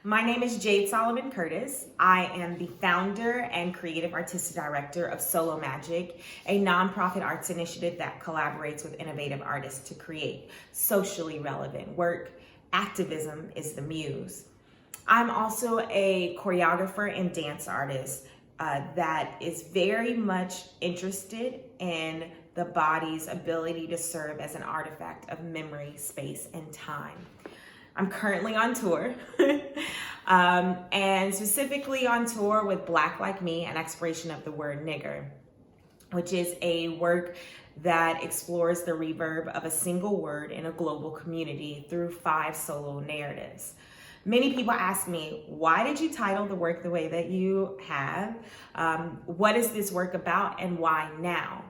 My name is Jade Solomon Curtis. I am the founder and creative artistic director of Solo Magic, a nonprofit arts initiative that collaborates with innovative artists to create socially relevant work. Activism is the muse. I'm also a choreographer and dance artist that is very much interested in the body's ability to serve as an artifact of memory, space, and time. I'm currently on tour, and specifically on tour with Black Like Me, an exploration of the word nigger, which is a work that explores the reverb of a single word in a global community through 5 solo narratives. Many people ask me, why did you title the work the way that you have? What is this work about and why now?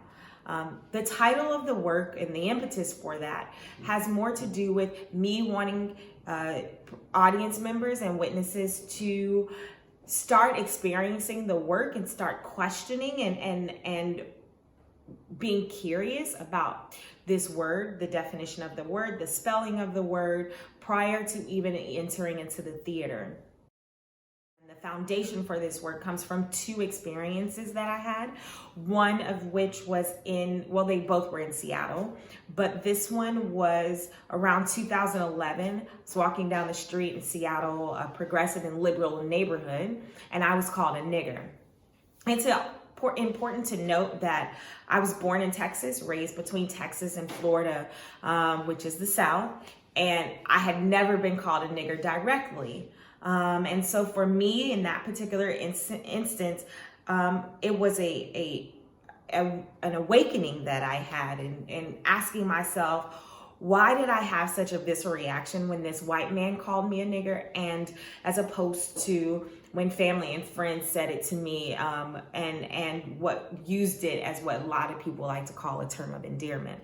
The title of the work and the impetus for that has more to do with me wanting audience members and witnesses to start experiencing the work and start questioning and being curious about this word, the definition of the word, the spelling of the word, prior to even entering into the theater. The foundation for this work comes from 2 experiences that I had, one of which was they both were in Seattle, but this one was around 2011. I was walking down the street in Seattle, a progressive and liberal neighborhood, and I was called a nigger. It's important to note that I was born in Texas, raised between Texas and Florida, which is the South, and I had never been called a nigger directly. And so for me, in that particular instance, it was an awakening that I had in asking myself, why did I have such a visceral reaction when this white man called me a nigger, and as opposed to when family and friends said it to me, and what used it as what a lot of people like to call a term of endearment.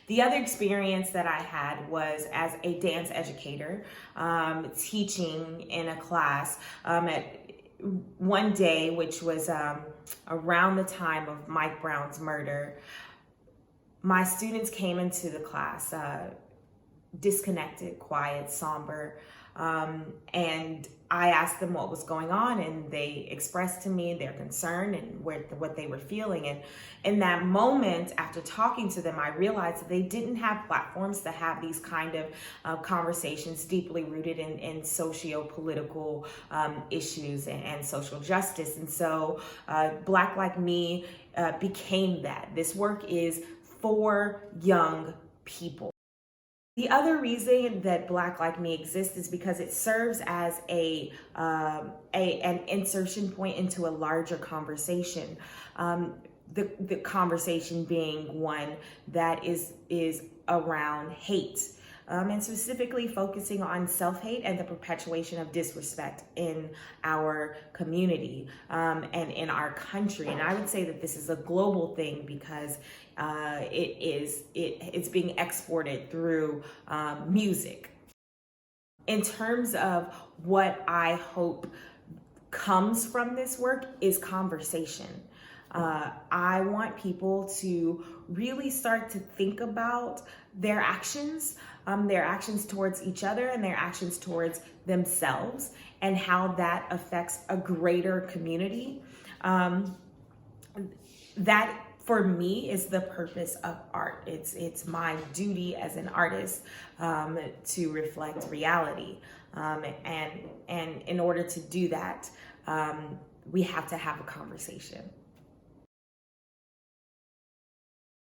The other experience that I had was as a dance educator, teaching in a class at one day, which was around the time of Mike Brown's murder. My students came into the class disconnected, quiet, somber, and I asked them what was going on, and they expressed to me their concern and what they were feeling. And in that moment, after talking to them, I realized that they didn't have platforms to have these kind of conversations deeply rooted in socio-political issues and social justice. And so Black Like Me became that. This work is for young people. The other reason that Black Like Me exists is because it serves as an insertion point into a larger conversation. The conversation being one that is around hate, and specifically focusing on self-hate and the perpetuation of disrespect in our community and in our country. And I would say that this is a global thing because it's being exported through music. In terms of what I hope comes from this work is conversation. I want people to really start to think about their actions towards each other and their actions towards themselves, and how that affects a greater community. That for me is the purpose of art. It's my duty as an artist to reflect reality, and in order to do that, we have to have a conversation.